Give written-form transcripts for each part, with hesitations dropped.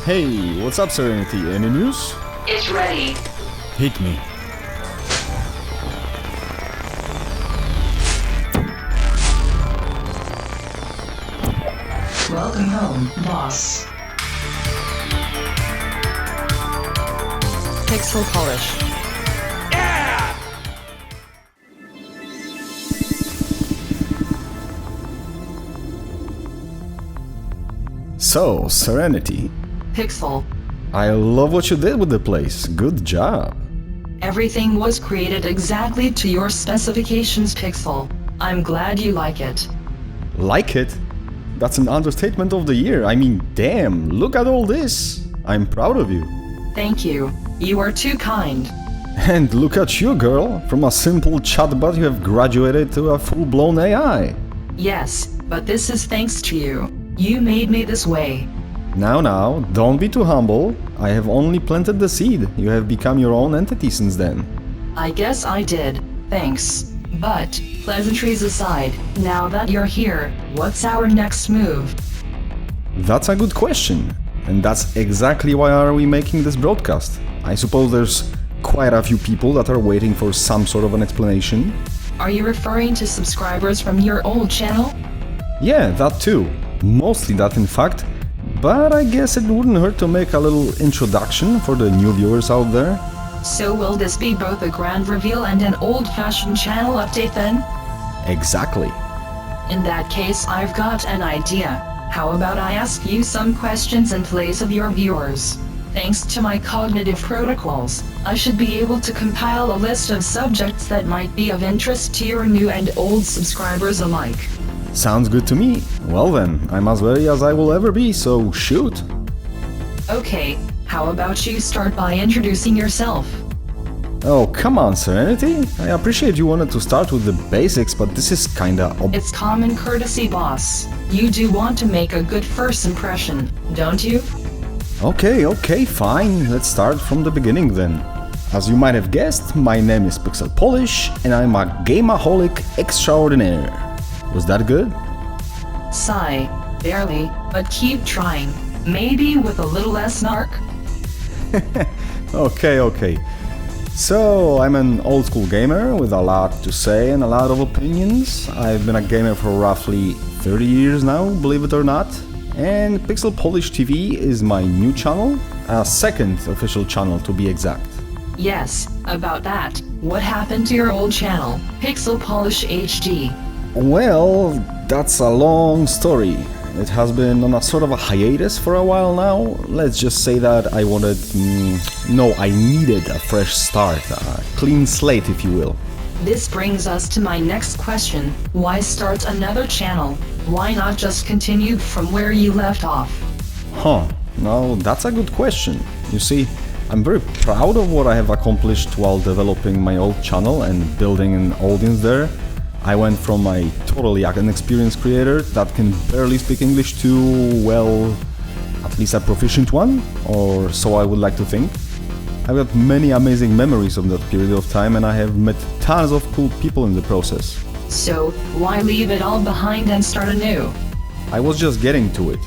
Hey, what's up, Serenity? Any news? It's ready. Hit me. Welcome home, boss. Pixel Polish. So, Serenity, Pixel. I love what you did with the place. Good job. Everything was created exactly to your specifications, Pixel. I'm glad you like it. Like it? That's an understatement of the year. I mean, damn, look at all this. I'm proud of you. Thank you. You are too kind. And look at you, girl. From a simple chatbot, you have graduated to a full-blown AI. Yes, but this is thanks to you. You made me this way. Now, don't be too humble. I have only planted the seed. You have become your own entity since then. I guess I did. Thanks. But, pleasantries aside, now that you're here, what's our next move? That's a good question. And that's exactly why are we making this broadcast. I suppose there's quite a few people that are waiting for some sort of an explanation. Are you referring to subscribers from your old channel? Yeah, that too. Mostly that, in fact. But I guess it wouldn't hurt to make a little introduction for the new viewers out there. So will this be both a grand reveal and an old-fashioned channel update then? Exactly. In that case, I've got an idea. How about I ask you some questions in place of your viewers? Thanks to my cognitive protocols, I should be able to compile a list of subjects that might be of interest to your new and old subscribers alike. Sounds good to me. Well then, I'm as ready as I will ever be, so shoot. Okay, how about you start by introducing yourself? Oh, come on, Serenity. I appreciate you wanted to start with the basics, but this is kinda It's common courtesy, boss. You do want to make a good first impression, don't you? Okay, fine. Let's start from the beginning then. As you might have guessed, my name is PixelPolish, and I'm a gameaholic extraordinaire. Was that good? Sigh, barely, but keep trying. Maybe with a little less snark? Okay. So, I'm an old school gamer with a lot to say and a lot of opinions. I've been a gamer for roughly 30 years now, believe it or not. And PixelPolishTV is my new channel, a second official channel to be exact. Yes, about that. What happened to your old channel, Pixel Polish HD? Well, that's a long story. It has been on a sort of a hiatus for a while now. Let's just say that I I needed a fresh start, a clean slate, if you will. This brings us to my next question. Why start another channel? Why not just continue from where you left off? Now that's a good question. You see, I'm very proud of what I have accomplished while developing my old channel and building an audience there. I went from a totally inexperienced creator that can barely speak English to, well, at least a proficient one, or so I would like to think. I've got many amazing memories of that period of time, and I have met tons of cool people in the process. So, why leave it all behind and start anew? I was just getting to it.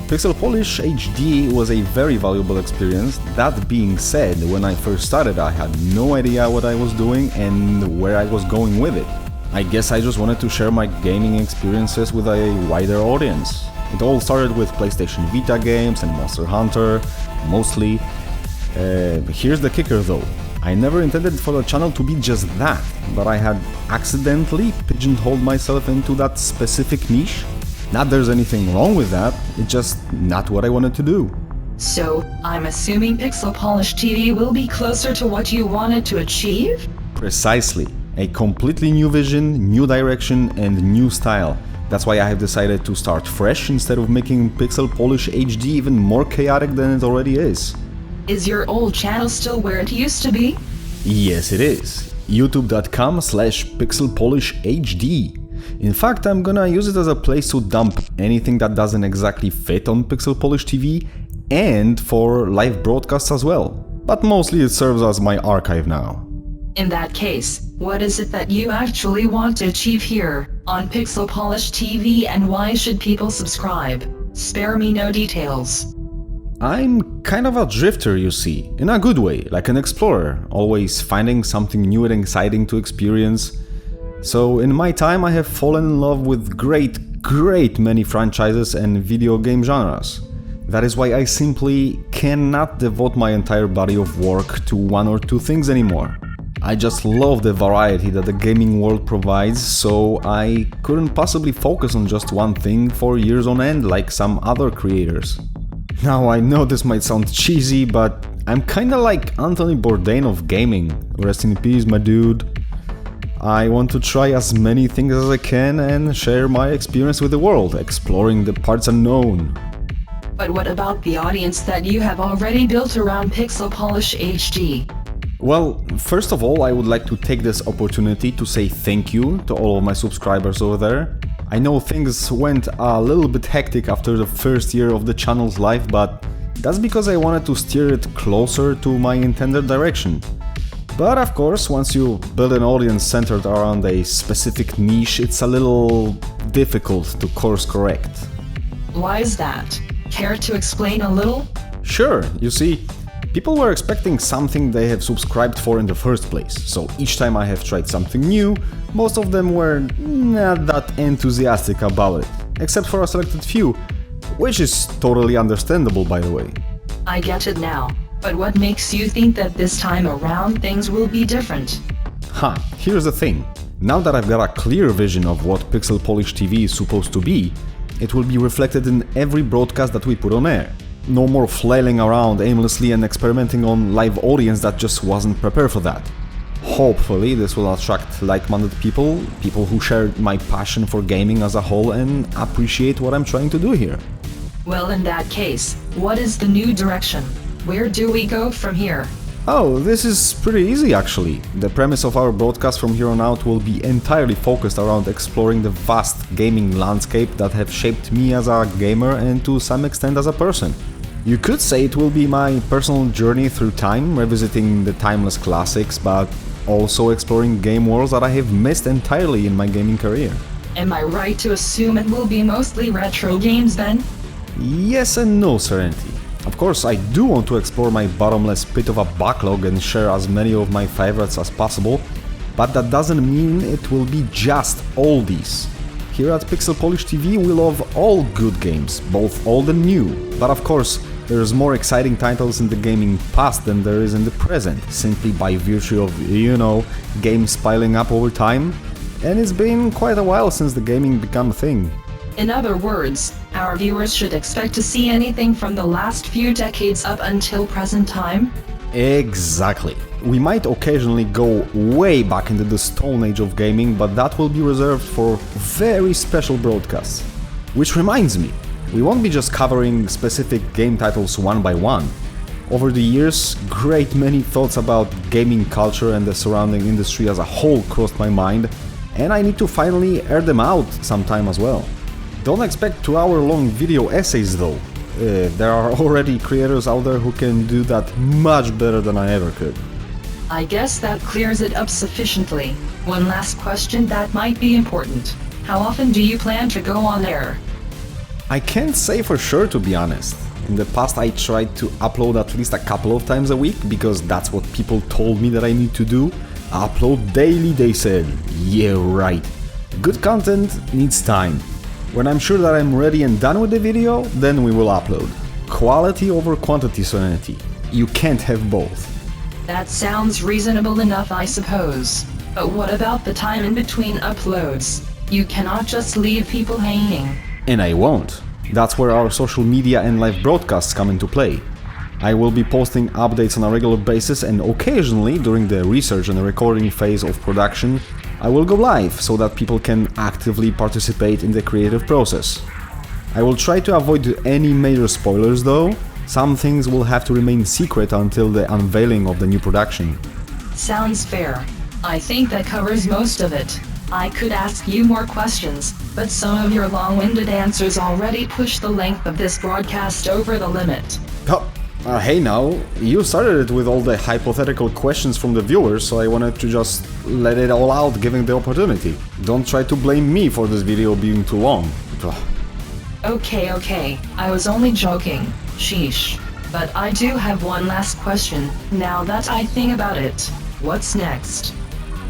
Pixel Polish HD was a very valuable experience. That being said, when I first started, I had no idea what I was doing and where I was going with it. I guess I just wanted to share my gaming experiences with a wider audience. It all started with PlayStation Vita games and Monster Hunter, mostly. Here's the kicker though. I never intended for the channel to be just that, but I had accidentally pigeonholed myself into that specific niche. Not there's anything wrong with that, it's just not what I wanted to do. So, I'm assuming Pixel Polish TV will be closer to what you wanted to achieve? Precisely. A completely new vision, new direction, and new style. That's why I have decided to start fresh instead of making Pixel Polish HD even more chaotic than it already is. Is your old channel still where it used to be? Yes, it is. youtube.com/PixelPolishHD. In fact, I'm gonna use it as a place to dump anything that doesn't exactly fit on Pixel Polish TV and for live broadcasts as well. But mostly it serves as my archive now. In that case, what is it that you actually want to achieve here, on Pixel Polish TV, and why should people subscribe? Spare me no details. I'm kind of a drifter, you see, in a good way, like an explorer, always finding something new and exciting to experience. So in my time I have fallen in love with great many franchises and video game genres. That is why I simply cannot devote my entire body of work to one or two things anymore. I just love the variety that the gaming world provides, so I couldn't possibly focus on just one thing for years on end like some other creators. Now I know this might sound cheesy, but I'm kinda like Anthony Bourdain of gaming. Rest in peace, my dude. I want to try as many things as I can and share my experience with the world, exploring the parts unknown. But what about the audience that you have already built around Pixel Polish HD? Well, first of all, I would like to take this opportunity to say thank you to all of my subscribers over there. I know things went a little bit hectic after the first year of the channel's life, but that's because I wanted to steer it closer to my intended direction. But of course, once you build an audience centered around a specific niche, it's a little difficult to course correct. Why is that? Care to explain a little? Sure, you see, people were expecting something they have subscribed for in the first place, so each time I have tried something new, most of them were not that enthusiastic about it, except for a selected few, which is totally understandable, by the way. I get it now, but what makes you think that this time around things will be different? Here's the thing. Now that I've got a clear vision of what PixelPolishTV is supposed to be, it will be reflected in every broadcast that we put on air. No more flailing around aimlessly and experimenting on live audience that just wasn't prepared for that. Hopefully this will attract like-minded people who share my passion for gaming as a whole and appreciate what I'm trying to do here. Well, in that case, what is the new direction? Where do we go from here? Oh, this is pretty easy actually. The premise of our broadcast from here on out will be entirely focused around exploring the vast gaming landscape that have shaped me as a gamer and to some extent as a person. You could say it will be my personal journey through time, revisiting the timeless classics, but also exploring game worlds that I have missed entirely in my gaming career. Am I right to assume it will be mostly retro games then? Yes and no, Serenity. Of course, I do want to explore my bottomless pit of a backlog and share as many of my favorites as possible, but that doesn't mean it will be just oldies. Here at PixelPolishTV we love all good games, both old and new, but of course there's more exciting titles in the gaming past than there is in the present, simply by virtue of, games piling up over time, and it's been quite a while since the gaming became a thing. In other words, our viewers should expect to see anything from the last few decades up until present time? Exactly. We might occasionally go way back into the Stone Age of gaming, but that will be reserved for very special broadcasts. Which reminds me, we won't be just covering specific game titles one by one. Over the years, great many thoughts about gaming culture and the surrounding industry as a whole crossed my mind, and I need to finally air them out sometime as well. Don't expect 2-hour-long video essays though. There are already creators out there who can do that much better than I ever could. I guess that clears it up sufficiently. One last question that might be important. How often do you plan to go on air? I can't say for sure, to be honest. In the past I tried to upload at least a couple of times a week because that's what people told me that I need to do. Upload daily, they said. Yeah, right. Good content needs time. When I'm sure that I'm ready and done with the video, then we will upload. Quality over quantity, Serenity. You can't have both. That sounds reasonable enough, I suppose. But what about the time in between uploads? You cannot just leave people hanging. And I won't. That's where our social media and live broadcasts come into play. I will be posting updates on a regular basis, and occasionally, during the research and recording phase of production, I will go live so that people can actively participate in the creative process. I will try to avoid any major spoilers though. Some things will have to remain secret until the unveiling of the new production. Sounds fair. I think that covers most of it. I could ask you more questions, but some of your long-winded answers already push the length of this broadcast over the limit. Hey now, you started it with all the hypothetical questions from the viewers, so I wanted to just let it all out given the opportunity. Don't try to blame me for this video being too long. Okay, I was only joking. Sheesh. But I do have one last question, now that I think about it. What's next?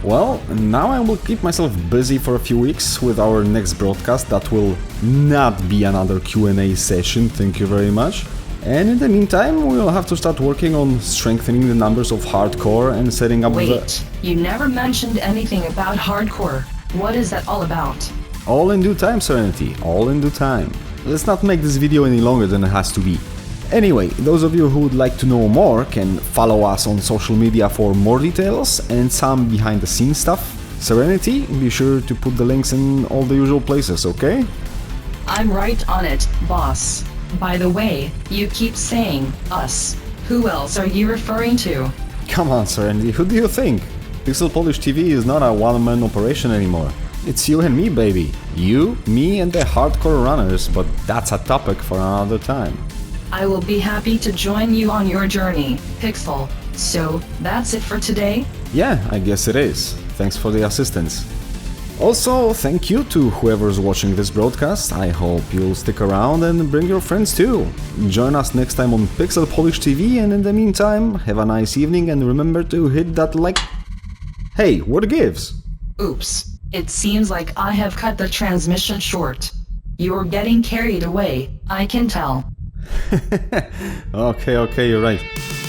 Well, now I will keep myself busy for a few weeks with our next broadcast that will not be another Q&A session, thank you very much. And in the meantime, we'll have to start working on strengthening the numbers of hardcore and setting up Wait, you never mentioned anything about hardcore. What is that all about? All in due time, Serenity, all in due time. Let's not make this video any longer than it has to be. Anyway, those of you who would like to know more can follow us on social media for more details and some behind the scenes stuff. Serenity, be sure to put the links in all the usual places, okay? I'm right on it, boss. By the way, you keep saying us. Who else are you referring to? Come on, Serenity, who do you think? PixelPolishTV is not a one-man operation anymore. It's you and me, baby. You, me, and the hardcore runners, but that's a topic for another time. I will be happy to join you on your journey, Pixel. So, that's it for today? Yeah, I guess it is. Thanks for the assistance. Also, thank you to whoever's watching this broadcast. I hope you'll stick around and bring your friends too. Join us next time on PixelPolishTV, and in the meantime, have a nice evening and remember to hit that like... Hey, what gives? Oops. It seems like I have cut the transmission short. You're getting carried away, I can tell. Okay, you're right.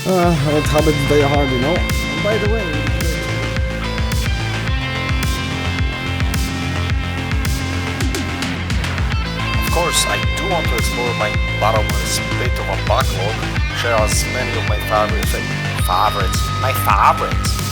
Old habits die hard, you know. By the way... Of course, I do want to explore my bottomless pit of a backlog, share as many of my favorites, my favorites,